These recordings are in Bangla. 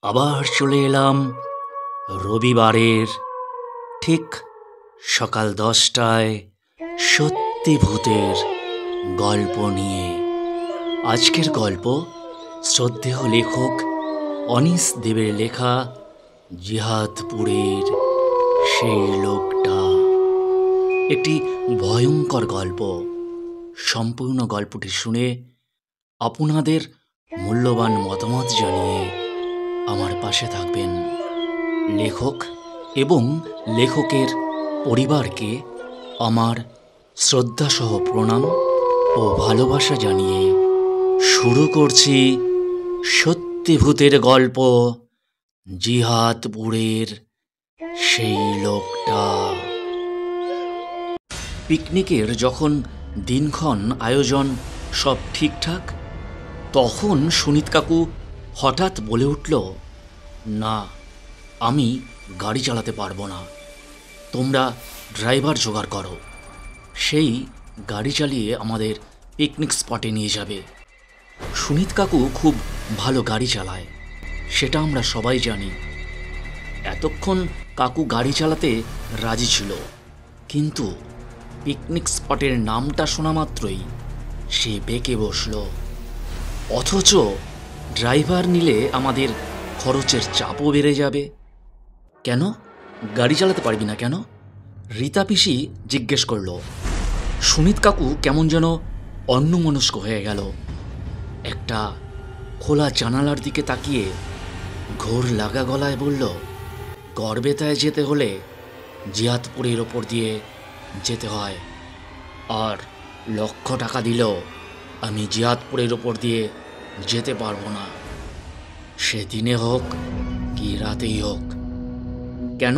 আবার চলে এলাম রবিবারের ঠিক সকাল 10টায় সত্যি ভূতের গল্প নিয়ে। আজকের গল্প শ্রদ্ধেয় লেখক অনিশ দেবের লেখা জিহাদপুরের সেই লোকটা। একটি ভয়ঙ্কর গল্প। সম্পূর্ণ গল্পটি শুনে আপনাদের মূল্যবান মতামত জানিয়ে আমার পাশে থাকবেন। লেখক এবং লেখকের পরিবারকে আমার শ্রদ্ধাসহ প্রণাম ও ভালোবাসা জানিয়ে শুরু করছি সত্যি ভূতের গল্প জিহাদপুরের সেই লোকটা। পিকনিকের যখন দিনক্ষণ আয়োজন সব ঠিকঠাক, তখন সুনীত কাকু হঠাৎ বলে উঠল, না, আমি গাড়ি চালাতে পারবো না, তোমরা ড্রাইভার জোগাড় করো, সেই গাড়ি চালিয়ে আমাদের পিকনিক স্পটে নিয়ে যাবে। সুনীত কাকু খুব ভালো গাড়ি চালায়, সেটা আমরা সবাই জানি। এতক্ষণ কাকু গাড়ি চালাতে রাজি ছিল, কিন্তু পিকনিক স্পটের নামটা শোনা মাত্রই সে বেঁকে বসল। অথচ ড্রাইভার নিলে আমাদের খরচের চাপও বেড়ে যাবে। কেন গাড়ি চালাতে পারবি না কেন? রীতা পিসি জিজ্ঞেস করল। সুনীত কাকু কেমন যেন অন্যমনস্ক হয়ে গেল। একটা খোলা জানালার দিকে তাকিয়ে ঘোর লাগা গলায় বলল, গড়বেতায় যেতে হলে জিহাদপুরের ওপর দিয়ে যেতে হয়, আর লক্ষ টাকা দিলেও আমি জিহাদপুরের ওপর দিয়ে যেতে পারবো না, সে দিনে হোক কি রাতেই হোক। কেন,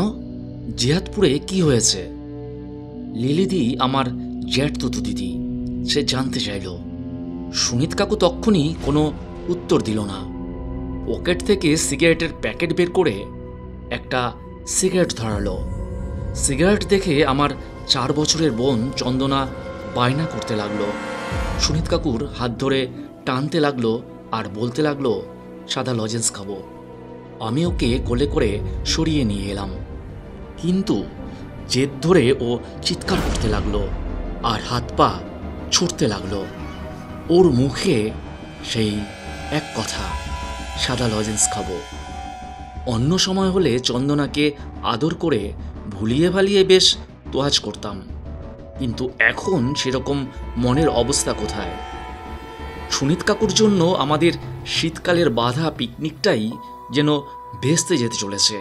জিহাদপুরে কি হয়েছে? লিলিদি আমার জ্যাঠতুতু দিদি, সে জানতে চাইল। সুনীত কাকু তক্ষুনি কোনো উত্তর দিল না। পকেট থেকে সিগারেটের প্যাকেট বের করে একটা সিগারেট ধরালো। সিগারেট দেখে আমার 4 বছরের বোন চন্দনা বায়না করতে লাগলো। সুনীত কাকুর হাত ধরে টানতে লাগলো আর বলতে লাগলো, সাদা লজেন্স খাবো। আমি ওকে কোলে করে সরিয়ে নিয়ে এলাম, কিন্তু জেদ ধরে ও চিৎকার করতে লাগলো আর হাত পা ছুটতে লাগলো। ওর মুখে সেই এক কথা, সাদা লজেন্স খাবো। অন্য সময় হলে চন্দনাকে আদর করে ভুলিয়ে ভালিয়ে বেশ তোয়াজ করতাম, কিন্তু এখন সেরকম মনের অবস্থা কোথায়? সুনীত কাকুর জন্য আমাদের শীতকালের বাধা পিকনিকটাই যেন ভেস্তে যেতে চলেছে।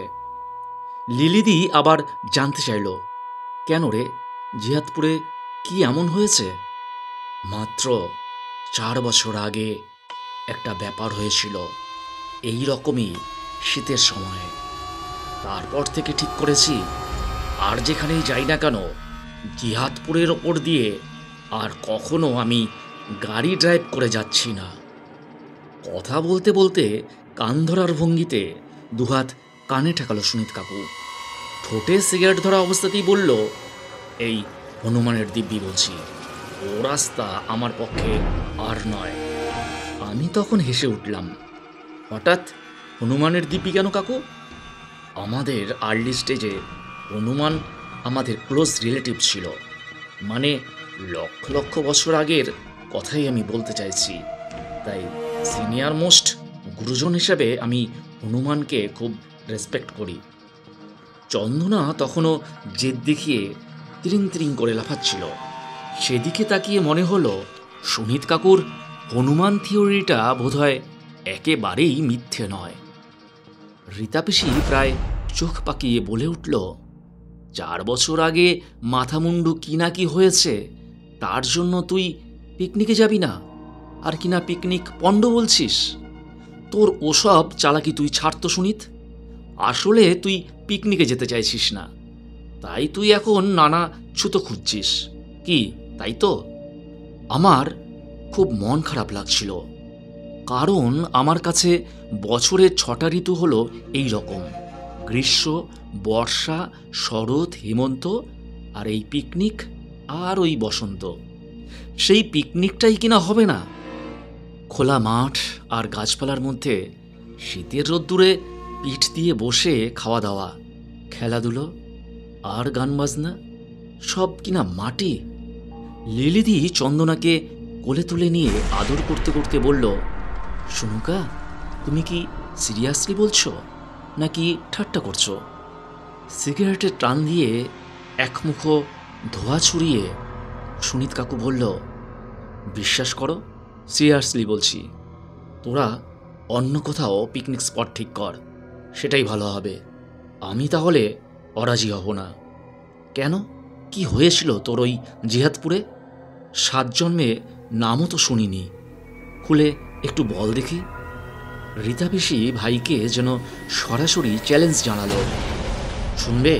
লিলিদি আবার জানতে চাইল, কেন রে, জিহাদপুরে কি এমন হয়েছে? মাত্র 4 বছর আগে একটা ব্যাপার হয়েছিল এই রকমই শীতের সময়। তারপর থেকে ঠিক করেছি, আর যেখানেই যাই না কেন জিহাদপুরের ওপর দিয়ে আর কখনো আমি গাড়ি ড্রাইভ করে যাচ্ছি না। কথা বলতে বলতে কান ধরার ভঙ্গিতে দুহাত কানে ঠেকালো সুনীত কাকু। ঠোঁটে সিগারেট ধরা অবস্থাতেই বলল, এই হনুমানের দিব্যি বলছি, ও রাস্তা আমার পক্ষে আর নয়। আমি তখন হেসে উঠলাম। হঠাৎ হনুমানের দিব্যি কেন কাকু? আমাদের আর্লি স্টেজে হনুমান আমাদের ক্লোজ রিলেটিভ ছিল, মানে লক্ষ লক্ষ বছর আগের কথাই আমি বলতে চাইছি। তাই সিনিয়র মোস্ট গুরুজন হিসেবে আমি হনুমানকে খুব রেসপেক্ট করি। চন্দনা তখনও জেদ দেখিয়ে ত্রিং ত্রিং করে লাফাচ্ছিল। সেদিকে তাকিয়ে মনে হলো সুনীত কাকুর হনুমান থিওরিটা বোধহয় একেবারেই মিথ্যে নয়। রীতা পিসি প্রায় চোখ পাকিয়ে বলে উঠল, 4 বছর আগে মাথামুন্ডু কি না কি হয়েছে, তার জন্য তুই পিকনিকে যাবি না? আর কিনা পিকনিক পণ্ড বলছিস? তোর ওসব চালাকি তুই ছাড়তো সুনীত। আসলে তুই পিকনিকে যেতে চাইছিস না, তাই তুই এখন নানা ছুতো খুঁজছিস কি, তাই তো? আমার খুব মন খারাপ লাগছিল, কারণ আমার কাছে বছরের 6টা ঋতু হলো এই রকম: গ্রীষ্ম, বর্ষা, শরৎ, হেমন্ত, আর এই পিকনিক, আর ওই বসন্ত। সেই পিকনিকটাই কিনা হবে না। খোলা মাঠ আর গাছপালার মধ্যে শীতের রোদ্দুরে পিঠ দিয়ে বসে খাওয়া দাওয়া, খেলাধুলো আর গান বাজনা সব কিনা মাটি। লিলিদি চন্দনাকে কোলে তুলে নিয়ে আদর করতে করতে বলল, সুনুকা, তুমি কি সিরিয়াসলি বলছো নাকি ঠাট্টা করছো? সিগারেটের টান দিয়ে একমুখো ধোঁয়া ছড়িয়ে সুনীত কাকু বলল, বিশ্বাস করো, সিরিয়াসলি বলছি। তোরা অন্য কোথাও পিকনিক স্পট ঠিক কর, সেটাই ভালো হবে। আমি তাহলে অরাজি হব না। কেন, কি হয়েছিল তোর ওই জিহাদপুরে? 7 জন্মে নামও তো শুনিনি, খুলে একটু বল দেখি। রীতা পিসি ভাইকে যেন সরাসরি চ্যালেঞ্জ জানালো। শুনবে?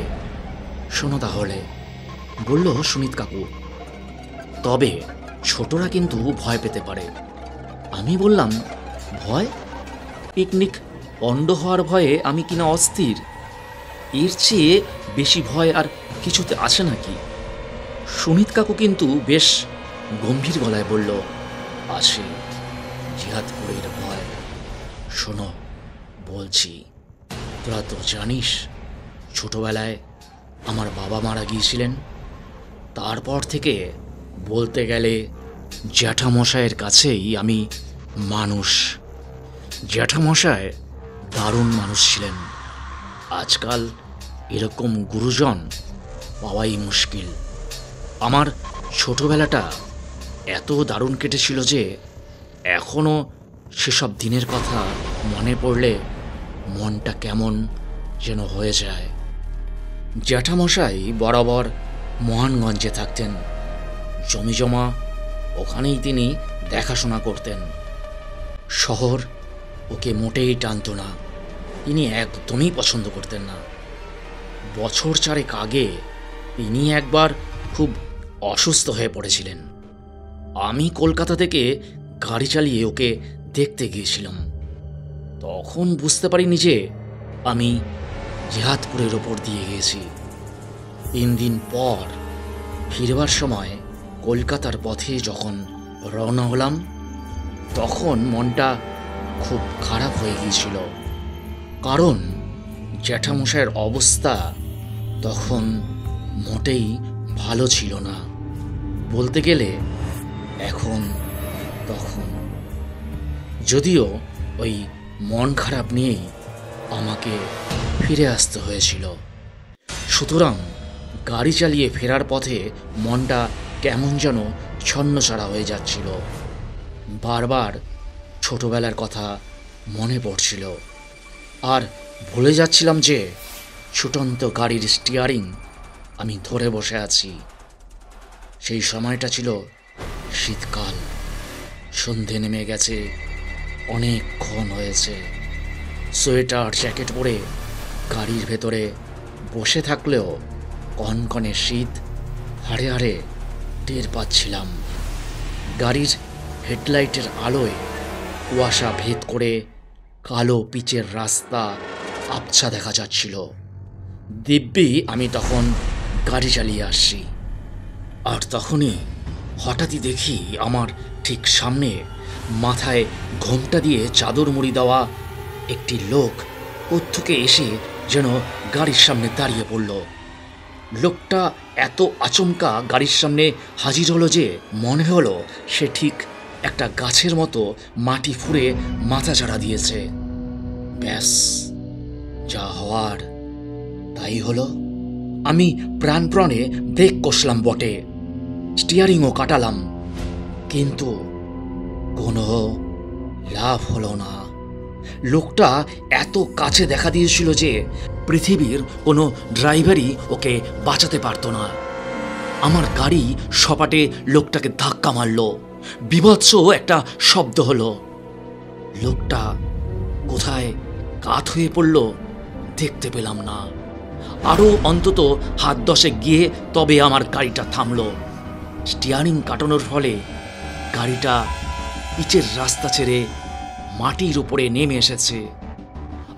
শোনো তাহলে, বলল সুনীত কাকু। তবে ছোটরা কিন্তু ভয় পেতে পারে। আমি বললাম, ভয়? পিকনিক পণ্ড হওয়ার ভয়ে আমি কিনা অস্থির। এর চেয়ে বেশি ভয় আর কিছুতে আছে নাকি? সুনীত কাকু কিন্তু বেশ গম্ভীর গলায় বলল, আছে, জিহাদপুরের ভয়। শোনো বলছি, তোরা তো জানিস ছোটবেলায় আমার বাবা মারা গিয়েছিলেন। তারপর থেকে বলতে গেলে জ্যাঠামশায়ের কাছেই আমি মানুষ। জ্যাঠামশায় দারুণ মানুষ ছিলেন। আজকাল এরকম গুরুজন পাওয়াই মুশকিল। আমার ছোটবেলাটা এত দারুণ কেটেছিল যে এখনও সেসব দিনের কথা মনে পড়লে মনটা কেমন যেন হয়ে যায়। জ্যাঠামশাই বরাবর মহানগঞ্জে থাকতেন। জমিজমা ওখানেই তিনি দেখাশোনা করতেন। শহর ওকে মোটেই টানত না, তিনি একদমই পছন্দ করতেন না। বছর 4 আগে তিনি একবার খুব অসুস্থ হয়ে পড়েছিলেন। আমি কলকাতা থেকে গাড়ি চালিয়ে ওকে দেখতে গিয়েছিলাম। তখন বুঝতে পারিনি যে আমি জিহাদপুরের ওপর দিয়ে গিয়েছি। 3 দিন পর ফিরবার সময় কলকাতার পথে যখন রওনা হলাম, তখন মনটা খুব খারাপ হয়ে গিয়েছিল। কারণ জ্যাঠামশাইয়ের অবস্থা তখন মোটেই ভালো ছিল না, বলতে গেলে এখন তখন। যদিও ওই মন খারাপ নিয়েই আমাকে ফিরে আসতে হয়েছিল। সুতরাং গাড়ি চালিয়ে ফেরার পথে মনটা কেমন যেন ছন্নছাড়া হয়ে যাচ্ছিল। বারবার ছোটবেলার কথা মনে পড়ছিল, আর ভুলে যাচ্ছিলাম যে ছুটন্ত গাড়ির স্টিয়ারিং আমি ধরে বসে আছি। সেই সময়টা ছিল শীতকাল। সন্ধে নেমে গেছে, অনেকক্ষণ হয়েছে। সোয়েটার জ্যাকেট পরে গাড়ির ভেতরে বসে থাকলেও কনকনে শীত হাড়ে হাড়ে টের পাচ্ছিলাম। গাড়ির হেডলাইটের আলোয় কুয়াশা ভেদ করে কালো পিচের রাস্তা আবছা দেখা যাচ্ছিল। দিব্যি আমি তখন গাড়ি চালিয়ে আসছি। আর তখনই হঠাৎই দেখি আমার ঠিক সামনে মাথায় ঘোমটা দিয়ে চাদর মুড়ি দেওয়া একটি লোক কোত্থেকে এসে যেন গাড়ির সামনে দাঁড়িয়ে পড়ল। লোকটা এত আচমকা গাড়ির সামনে হাজির হলো যে মনে হলো সে ঠিক একটা গাছের মতো মাটি ফুঁড়ে মাথা চাড়া দিয়েছে। ব্যাস, যা হওয়ার তাই হলো। আমি প্রাণপণে ব্রেক কষলাম বটে, স্টিয়ারিংও কাটালাম, কিন্তু কোনো লাভ হলো না। লোকটা এত কাছে দেখা দিয়েছিল যে পৃথিবীর কোনো ড্রাইভারই ওকে বাঁচাতে পারত না। আমার গাড়ি সপাটে লোকটাকে ধাক্কা মারল। বীভৎস একটা শব্দ হলো। লোকটা কোথায় কাত হয়ে পড়ল দেখতে পেলাম না। আরও অন্তত হাত 10 গিয়ে তবে আমার গাড়িটা থামল। স্টিয়ারিং কাটানোর ফলে গাড়িটা পিচের রাস্তা ছেড়ে মাটির উপরে নেমে এসেছে,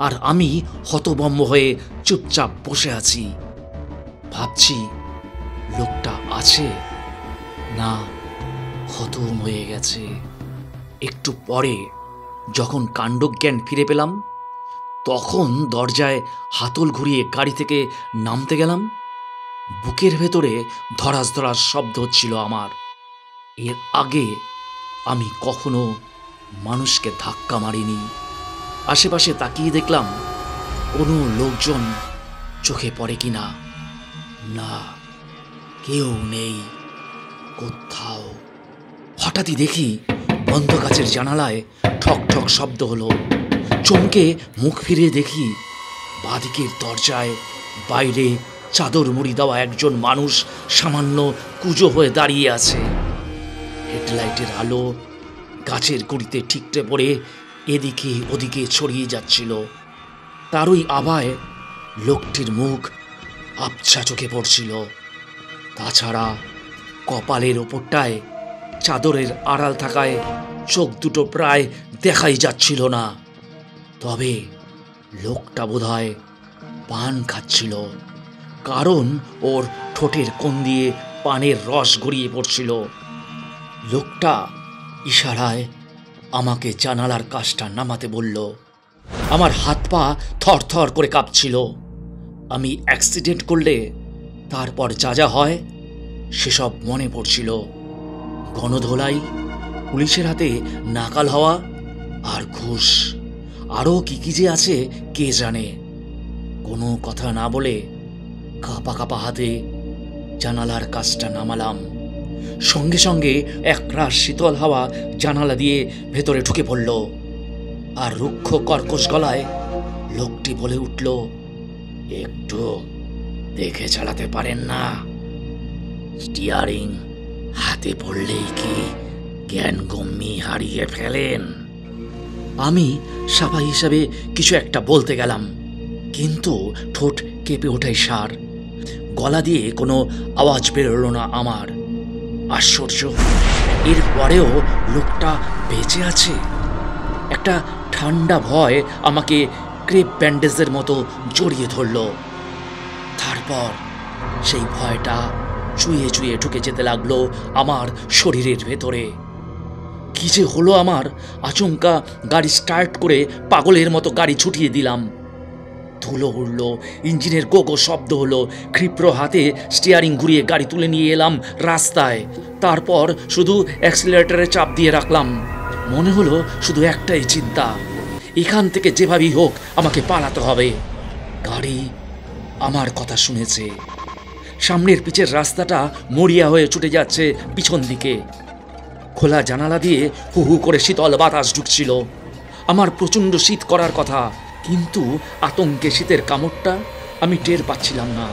আর আমি হতভম্ব হয়ে চুপচাপ বসে আছি। ভাবছি লোকটা আছে না খতম হয়ে গেছে। একটু পরে যখন কাণ্ডজ্ঞান ফিরে পেলাম, তখন দরজায় হাতল ঘুরিয়ে গাড়ি থেকে নামতে গেলাম। বুকের ভেতরে ধরাস ধরাস শব্দ হচ্ছিল আমার। এর আগে আমি কখনো মানুষকে ধাক্কা মারিনি। আশেপাশে তাকিয়ে দেখলাম কোনো লোকজন চোখে পড়ে কিনা। না, কেউ নেই কোথাও। হঠাৎই দেখি বন্ধ কাচের জানালায় ঠক ঠক শব্দ হলো। চমকে মুখ ফিরে দেখি বাঁদিকের দরজায় বাইরে চাদর মুড়ি দেওয়া একজন মানুষ সামান্য কুঁজো হয়ে দাঁড়িয়ে আছে। হেডলাইটের আলো গাছের গুঁড়িতে ঠিকরে পড়ে এদিকে ওদিকে ছড়িয়ে যাচ্ছিল। তারই আভায় লোকটির মুখ আবছা চোখে পড়ছিল। তাছাড়া কপালের ওপরটায় চাদরের আড়াল থাকায় চোখ দুটো প্রায় দেখাই যাচ্ছিল না। তবে লোকটা বোধহয় পান খাচ্ছিল, কারণ ওর ঠোঁটের কোণ দিয়ে পানের রস গড়িয়ে পড়ছিল। লোকটা ইশারায় আমাকে জানালার কাজটা নামাতে বলল। আমার হাত পা থর থর করে কাঁপছিল। আমি অ্যাক্সিডেন্ট করলে তারপর যা যা হয় সেসব মনে পড়ছিল। গণধোলাই, পুলিশের হাতে নাকাল হওয়া, আর ঘুষ, আরও কি কি যে আছে কে জানে। কোনো কথা না বলে কাঁপা কাঁপা হাতে জানালার কাজটা নামালাম। সঙ্গে সঙ্গে একরাশ শীতল হাওয়া জানালা দিয়ে ভেতরে ঢুকে পড়ল। আর রুক্ষ কর্কশ গলায় লোকটি বলে উঠল, একটু দেখে চালাতে পারেন না? স্টিয়ারিং হাতে পড়লেই কি জ্ঞান গম্যি হারিয়ে ফেলেন? আমি সাফাই হিসাবে কিছু একটা বলতে গেলাম, কিন্তু ঠোঁট কেঁপে ওঠায় সার। গলা দিয়ে কোনো আওয়াজ বেরোলো না আমার। আশ্চর্য, এরপরেও লোকটা বেঁচে আছে। একটা ঠান্ডা ভয় আমাকে ক্রেপ ব্যান্ডেজের মতো জড়িয়ে ধরল। তারপর সেই ভয়টা চুয়ে চুয়ে ঢুকে যেতে লাগলো আমার শরীরের ভেতরে। কি যে হলো আমার! আচমকা গাড়ি স্টার্ট করে পাগলের মতো গাড়ি ছুটিয়ে দিলাম। ধুলো উড়ল, ইঞ্জিনের গোগো শব্দ হলো। ক্ষিপ্র হাতে স্টিয়ারিং ঘুরিয়ে গাড়ি তুলে নিয়ে এলাম রাস্তায়। তারপর শুধু অ্যাক্সিলারেটরে চাপ দিয়ে রাখলাম। মনে হলো শুধু একটাই চিন্তা, এখান থেকে যেভাবেই হোক আমাকে পালাতে হবে। গাড়ি আমার কথা শুনেছে। সামনের পিচের রাস্তাটা মরিয়া হয়ে ছুটে যাচ্ছে পিছন দিকে। খোলা জানালা দিয়ে হু হু করে শীতল বাতাস ঢুকছিল। আমার প্রচণ্ড শীত করার কথা, কিন্তু আতঙ্কে শীতের কামড়টা আমি টের পাচ্ছিলাম না।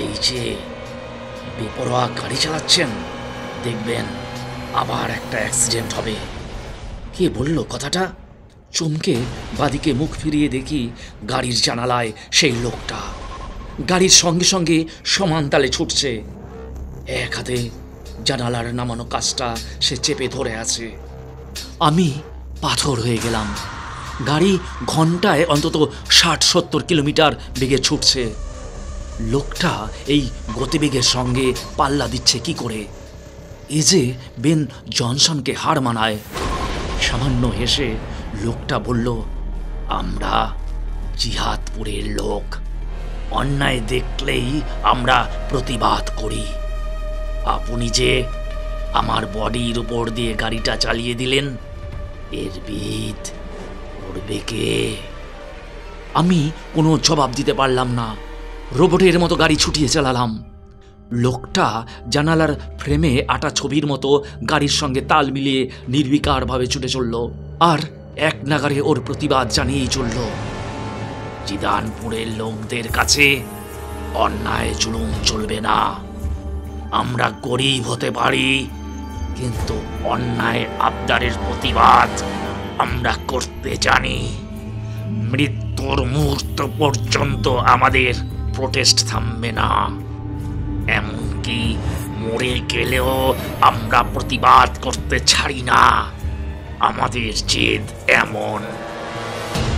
এই যে বেপরোয়া গাড়ি চালাচ্ছেন, দেখবেন আবার একটা অ্যাক্সিডেন্ট হবে। কে বলল কথাটা? চমকে বাদিকে মুখ ফিরিয়ে দেখি গাড়ির জানালায় সেই লোকটা গাড়ির সঙ্গে সঙ্গে সমান তালে ছুটছে। এক হাতে জানালার নামানো কাজটা সে চেপে ধরে আছে। আমি পাথর হয়ে গেলাম। গাড়ি ঘন্টায় অন্তত ৬০-৭০ কিলোমিটার বেগে ছুটছে। লোকটা এই গতিবেগের সঙ্গে পাল্লা দিচ্ছে কি করে? এ যে বেন জনসনকে হার মানায়। সামান্য হেসে লোকটা বলল, আমরা জিহাদপুরের লোক, অন্যায় দেখলেই আমরা প্রতিবাদ করি। আপনি যে আমার বডির উপর দিয়ে গাড়িটা চালিয়ে দিলেন, এর বিদ করবে কে? আমি কোনো জবাব দিতে পারলাম না। রোবটের মতো গাড়ি ছুটিয়ে চালালাম। লোকটা জানালার ফ্রেমে আটা ছবির মতো গাড়ির সঙ্গে তাল মিলিয়ে নির্বিকারভাবে ছুটে চলল, আর এক নাগারে ওর প্রতিবাদ জানিয়েই চলল। জিদানপুরের লোকদের কাছে অন্যায় জুলুম চলবে না। আমরা গরিব হতে পারি, কিন্তু অন্যায় আবদারের প্রতিবাদ আমরা করতে জানি। মৃত্যুর মুহূর্ত পর্যন্ত আমাদের প্রোটেস্ট থামবে না। এমনকি মরে গেলেও আমরা প্রতিবাদ করতে ছাড়ি না। আমাদের জেদ এমন।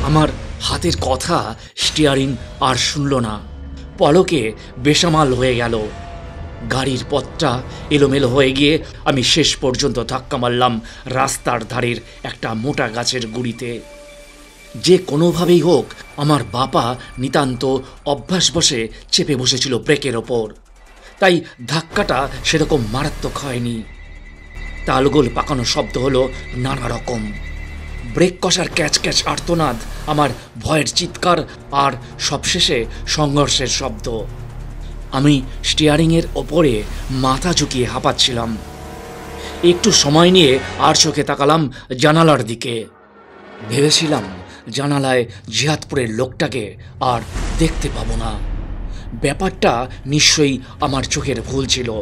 আমার হাতের কথা স্টিয়ারিং আর শুনল না। পলকে বেসামাল হয়ে গেল। গাড়ির পথটা এলোমেলো হয়ে গিয়ে আমি শেষ পর্যন্ত ধাক্কা মারলাম রাস্তার ধারের একটা মোটা গাছের গুঁড়িতে। যে কোনোভাবেই হোক আমার বাবা নিতান্ত অভ্যাসবশে চেপে বসেছিল ব্রেকের ওপর, তাই ধাক্কাটা সেরকম মারাত্মক হয়নি। তালগোল পাকানো শব্দ হলো নানা রকম, ব্রেক কষার ক্যাচ ক্যাচ আর্তনাদ, আমার ভয়ের চিৎকার, আর সবশেষে সংঘর্ষের শব্দ। আমি স্টিয়ারিংয়ের ওপরে মাথা ঝুঁকিয়ে হাঁপাচ্ছিলাম। একটু সময় নিয়ে আর চোখে তাকালাম জানালার দিকে। ভেবেছিলাম জানালায় জিহাদপুরের লোকটাকে আর দেখতে পাবো না। ব্যাপারটা নিশ্চয়ই আমার চোখের ভুল ছিল।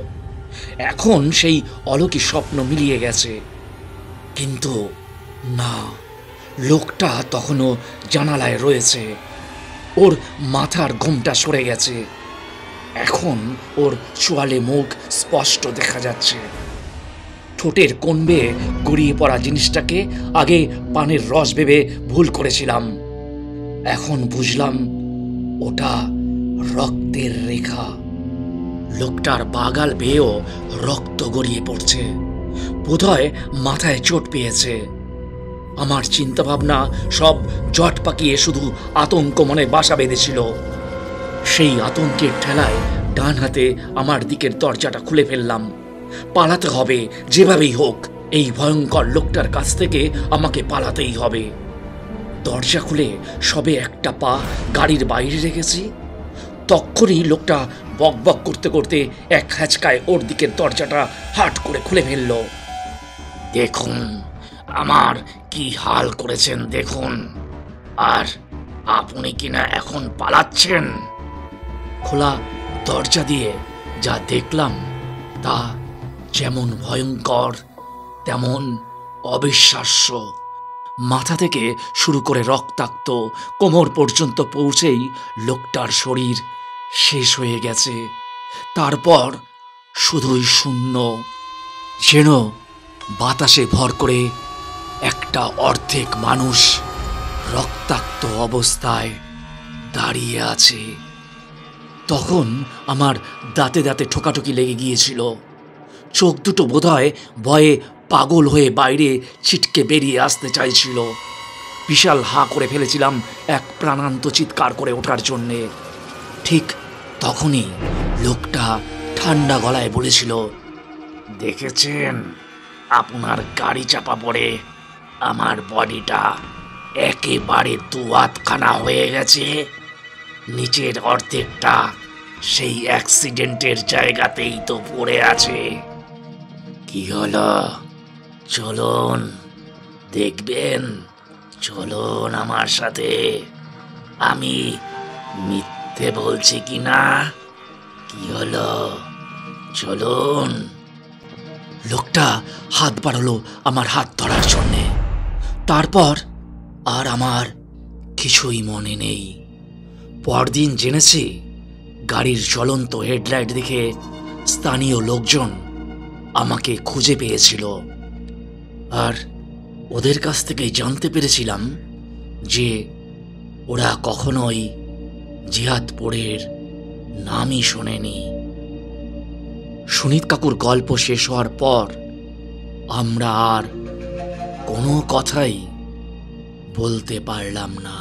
এখন সেই অলৌকিক স্বপ্ন মিলিয়ে গেছে। কিন্তু না, লোকটা তখনও জানালায় রয়েছে। ওর মাথার ঘোমটা সরে গেছে। এখন ওর চোয়ালে মুখ স্পষ্ট দেখা যাচ্ছে। ঠোঁটের কোণ বেয়ে গড়িয়ে পড়া জিনিসটাকে আগে পানের রস ভেবে ভুল করেছিলাম। এখন বুঝলাম ওটা রক্তের রেখা। লোকটার বাগাল বেয়েও রক্ত গড়িয়ে পড়ছে। বোধহয় মাথায় চোট পেয়েছে। আমার চিন্তাভাবনা সব জট পাকিয়ে শুধু আতঙ্ক মনে বাসা বেঁধেছিল। সেই আতঙ্কের ঠেলায় ডান হাতে আমার দিকের দরজাটা খুলে ফেললাম। পালাতে হবে যেভাবেই হোক, এই ভয়ঙ্কর লোকটার কাছ থেকে আমাকে পালাতেই হবে। দরজা খুলে সবে একটা পা গাড়ির বাইরে রেখেছি, তক্ষুনি লোকটা বক বক করতে করতে এক হ্যাচকায় ওর দিকের দরজাটা হাট করে খুলে ফেলল। দেখুন আমার কি হাল করেছেন দেখুন, আর আপনি কিনা এখন পালাচ্ছেন। খোলা দরজা দিয়ে যা দেখলাম তা যেমন ভয়ঙ্কর তেমন অবিশ্বাস্য। মাথা থেকে শুরু করে রক্তাক্ত কোমর পর্যন্ত পৌঁছেই লোকটার শরীর শেষ হয়ে গেছে। তারপর শুধুই শূন্য, যেন বাতাসে ভর করে একটা অর্ধেক মানুষ রক্তাক্ত অবস্থায় দাঁড়িয়ে আছে। তখন আমার দাঁতে দাঁতে ঠোকাঠুকি লেগে গিয়েছিল। চোখ দুটো বোধহয় ভয়ে পাগল হয়ে বাইরে ছিটকে বেরিয়ে আসতে চাইছিল। বিশাল হাঁ করে ফেলেছিলাম এক প্রাণান্ত চিৎকার করে ওঠার জন্যে। ঠিক তখনই লোকটা ঠান্ডা গলায় বলেছিল, দেখেছেন আপনার গাড়ি চাপা পড়ে আমার বডিটা একেবারে দুহাতখানা হয়ে গেছে। নিচের অর্ধেকটা সেই অ্যাক্সিডেন্টের জায়গাতেই তো পড়ে আছে। কি হলো, চলুন দেখবেন, চলুন আমার সাথে। আমি মিথ্যে বলছি কিনা? কি হলো, চলুন। লোকটা হাত বাড়ালো আমার হাত ধরার জন্যে। তারপর আর আমার কিছুই মনে নেই। পরদিন জেনেছি গাড়ির জ্বলন্ত হেডলাইট দেখে স্থানীয় লোকজন আমাকে খুঁজে পেয়েছিল, আর ওদের কাছ থেকে জানতে পেরেছিলাম যে ওরা কখনোই জিহাদপুরের নামই শোনেনি। সুনীত কাকুর গল্প শেষ হওয়ার পর আমরা আর কোনো কথাই বলতে পারলাম না।